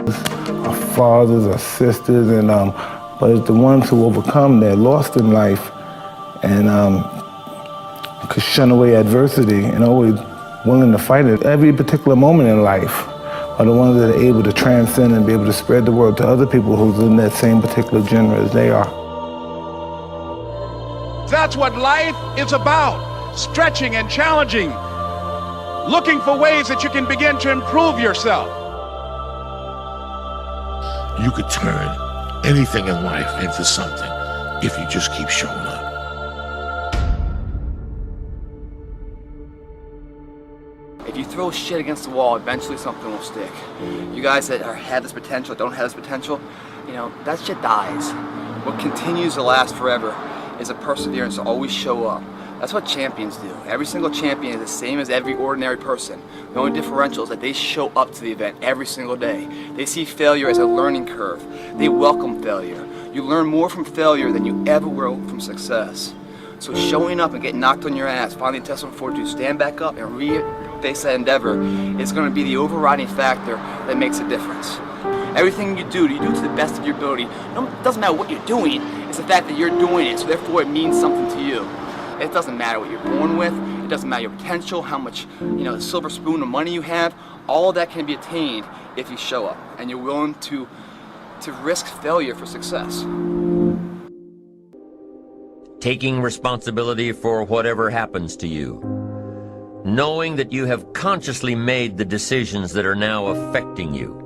Our fathers, our sisters, and but it's the ones who overcome, they're lost in life and could shun away adversity and always willing to fight it. Every particular moment in life are the ones that are able to transcend and be able to spread the word to other people who's in that same particular genre as they are. That's what life is about, stretching and challenging, looking for ways that you can begin to improve yourself. You could turn anything in life into something if you just keep showing up. If you throw shit against the wall, eventually something will stick. You guys that have this potential, don't have this potential, you know, that shit dies. What continues to last forever is a perseverance to always show up. That's what champions do. Every single champion is the same as every ordinary person. The only differential is that they show up to the event every single day. They see failure as a learning curve. They welcome failure. You learn more from failure than you ever will from success. So showing up and getting knocked on your ass, finding intestinal fortitude, stand back up and face that endeavor is going to be the overriding factor that makes a difference. Everything you do to the best of your ability. It doesn't matter what you're doing, it's the fact that you're doing it, so therefore it means something to you. It doesn't matter what you're born with, it doesn't matter your potential, how much, the silver spoon of money you have. All of that can be attained if you show up and you're willing to risk failure for success. Taking responsibility for whatever happens to you. Knowing that you have consciously made the decisions that are now affecting you.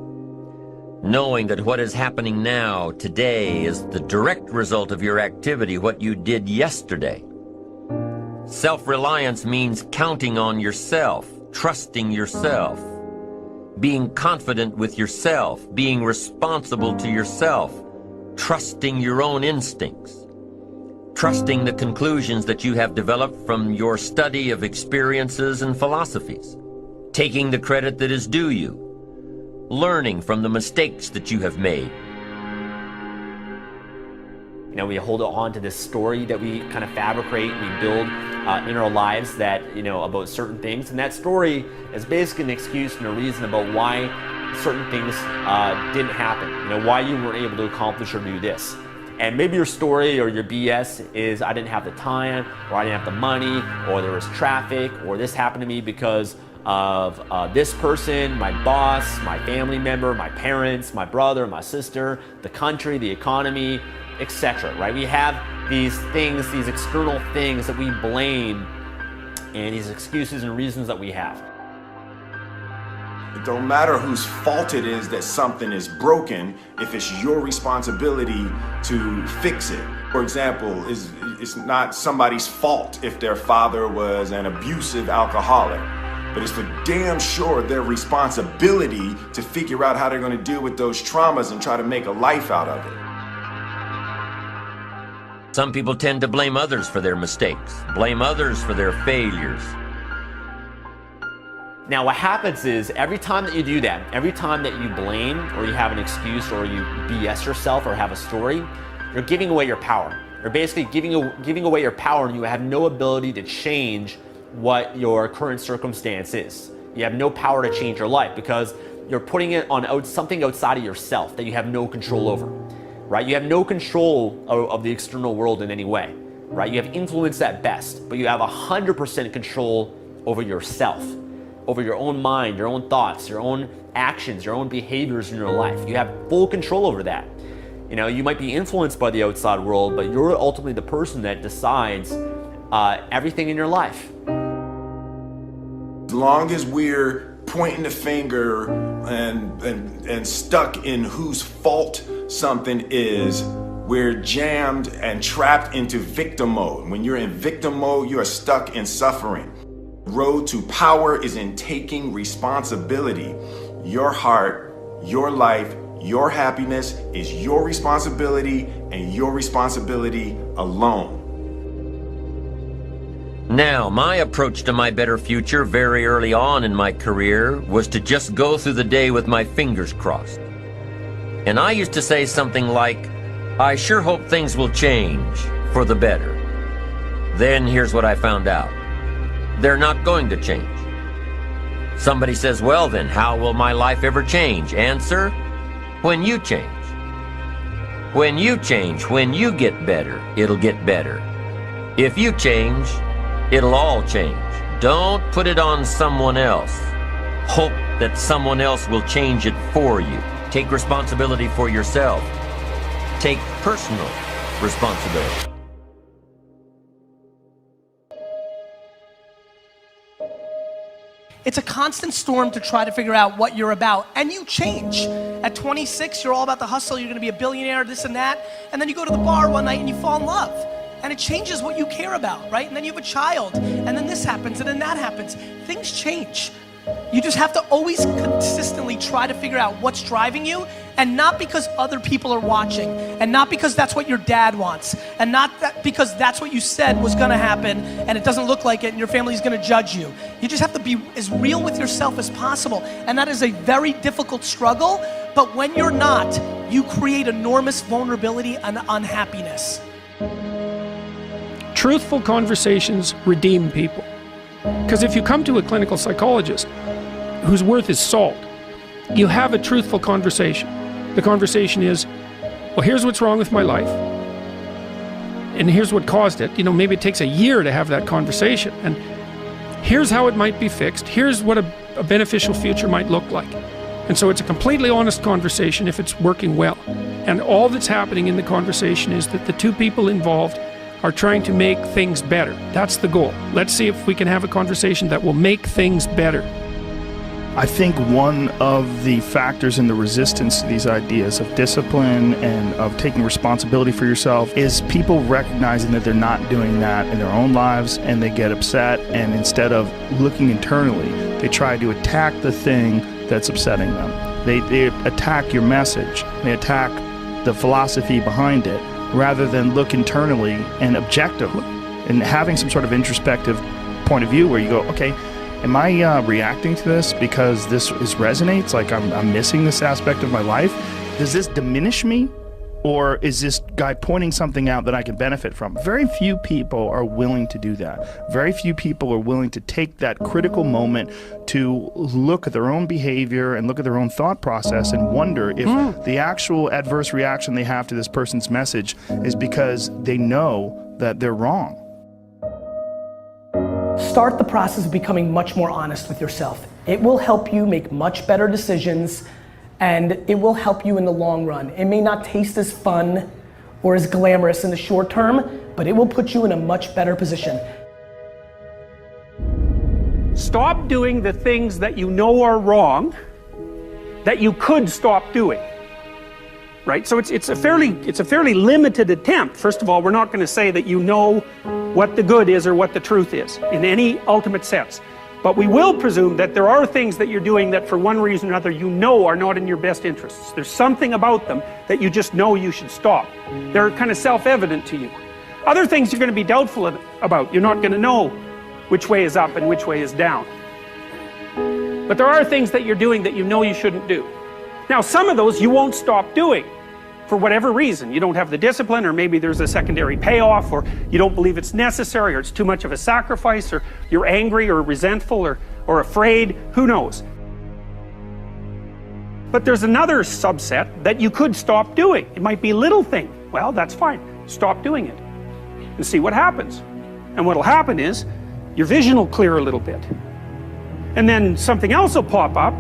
Knowing that what is happening now, today, is the direct result of your activity, what you did yesterday. Self-reliance means counting on yourself, trusting yourself, being confident with yourself, being responsible to yourself, trusting your own instincts. Trusting the conclusions that you have developed from your study of experiences and philosophies, taking the credit that is due you, learning from the mistakes that you have made. We hold on to this story that we kind of fabricate, we build in our lives that, about certain things, and that story is basically an excuse and a reason about why certain things didn't happen, why you weren't able to accomplish or do this. And maybe your story or your BS is I didn't have the time, or I didn't have the money, or there was traffic, or this happened to me because of this person, my boss, my family member, my parents, my brother, my sister, the country, the economy, etc. Right? We have these things, these external things that we blame, and these excuses and reasons that we have. It don't matter whose fault it is that something is broken if it's your responsibility to fix it. For example, it's not somebody's fault if their father was an abusive alcoholic, but it's for damn sure their responsibility to figure out how they're going to deal with those traumas and try to make a life out of it. Some people tend to blame others for their mistakes, blame others for their failures. Now what happens is every time that you do that, every time that you blame or you have an excuse or you BS yourself or have a story, you're giving away your power. You're basically giving away your power, and you have no ability to change what your current circumstance is. You have no power to change your life because you're putting it on something outside of yourself that you have no control over, right? You have no control of the external world in any way, right? You have influence at best, but you have 100% control over yourself, over your own mind, your own thoughts, your own actions, your own behaviors in your life. You have full control over that. You might be influenced by the outside world, but you're ultimately the person that decides everything in your life. As long as we're pointing the finger and stuck in whose fault something is, we're jammed and trapped into victim mode. When you're in victim mode, you are stuck in suffering. Road to power is in taking responsibility. Your heart, your life, your happiness is your responsibility and your responsibility alone. Now, my approach to my better future very early on in my career was to just go through the day with my fingers crossed. And I used to say something like, I sure hope things will change for the better. Then here's what I found out. They're not going to change. Somebody says, well then, how will my life ever change? Answer, When you change. When you change, when you get better, it'll get better. If you change, it'll all change. Don't put it on someone else. Hope that someone else will change it for you. Take responsibility for yourself. Take personal responsibility. It's a constant storm to try to figure out what you're about, and you change. At 26, you're all about the hustle, you're gonna be a billionaire, this and that, and then you go to the bar one night and you fall in love. And it changes what you care about, right? And then you have a child, and then this happens, and then that happens. Things change. You just have to always consistently try to figure out what's driving you, and not because other people are watching, and not because that's what your dad wants, and not because that's what you said was gonna happen, and it doesn't look like it, and your family's gonna judge you. You just have to be as real with yourself as possible, and that is a very difficult struggle, but when you're not, you create enormous vulnerability and unhappiness. Truthful conversations redeem people. Because if you come to a clinical psychologist whose worth is salt, you have a truthful conversation. The conversation is, well, here's what's wrong with my life. And here's what caused it. You know, maybe it takes a year to have that conversation. And here's how it might be fixed. Here's what a beneficial future might look like. And so it's a completely honest conversation if it's working well. And all that's happening in the conversation is that the two people involved are trying to make things better. That's the goal. Let's see if we can have a conversation that will make things better. I think one of the factors in the resistance to these ideas of discipline and of taking responsibility for yourself is people recognizing that they're not doing that in their own lives, and they get upset, and instead of looking internally, they try to attack the thing that's upsetting them. They attack your message. They attack the philosophy behind it, rather than look internally and objectively and having some sort of introspective point of view where you go, okay, am I reacting to this because this resonates? Like I'm missing this aspect of my life? Does this diminish me? Or is this guy pointing something out that I can benefit from? Very few people are willing to do that. Very few people are willing to take that critical moment to look at their own behavior and look at their own thought process and wonder if the actual adverse reaction they have to this person's message is because they know that they're wrong. Start the process of becoming much more honest with yourself. It will help you make much better decisions, and it will help you in the long run. It may not taste as fun or as glamorous in the short term, but it will put you in a much better position. Stop doing the things that you know are wrong that you could stop doing. Right? So it's a fairly limited attempt. First of all, we're not going to say that you know what the good is or what the truth is in any ultimate sense. But we will presume that there are things that you're doing that for one reason or another you know are not in your best interests. There's something about them that you just know you should stop. They're kind of self-evident to you. Other things you're going to be doubtful about. You're not going to know which way is up and which way is down. But there are things that you're doing that you know you shouldn't do. Now, some of those you won't stop doing for whatever reason. You don't have the discipline, or maybe there's a secondary payoff, or you don't believe it's necessary, or it's too much of a sacrifice, or you're angry or resentful or afraid, who knows. But there's another subset that you could stop doing. It might be a little thing. Well, that's fine. Stop doing it and see what happens. And what'll happen is your vision will clear a little bit. And then something else will pop up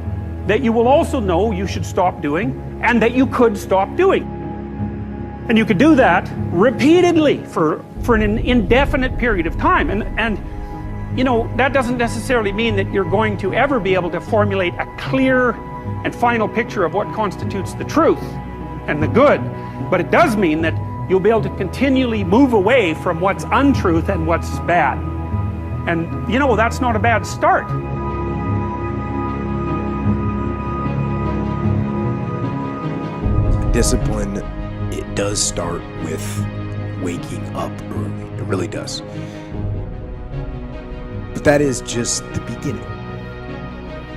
that you will also know you should stop doing and that you could stop doing. And you could do that repeatedly for an indefinite period of time. And you know, that doesn't necessarily mean that you're going to ever be able to formulate a clear and final picture of what constitutes the truth and the good. But it does mean that you'll be able to continually move away from what's untruth and what's bad. And you know, that's not a bad start. Discipline, it does start with waking up early. It really does. But that is just the beginning.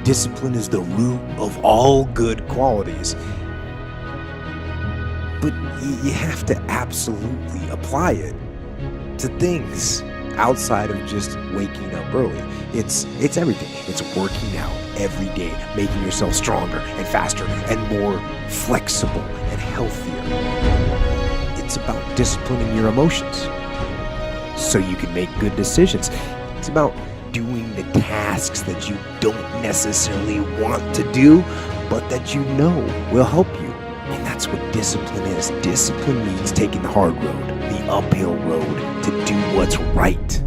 Discipline is the root of all good qualities. But you have to absolutely apply it to things outside of just waking up early. It's everything. It's working out every day, making yourself stronger and faster and more flexible and healthier. It's about disciplining your emotions so you can make good decisions. It's about doing the tasks that you don't necessarily want to do, but that you know will help you. And that's what discipline is. Discipline means taking the hard road, the uphill road, to do what's right.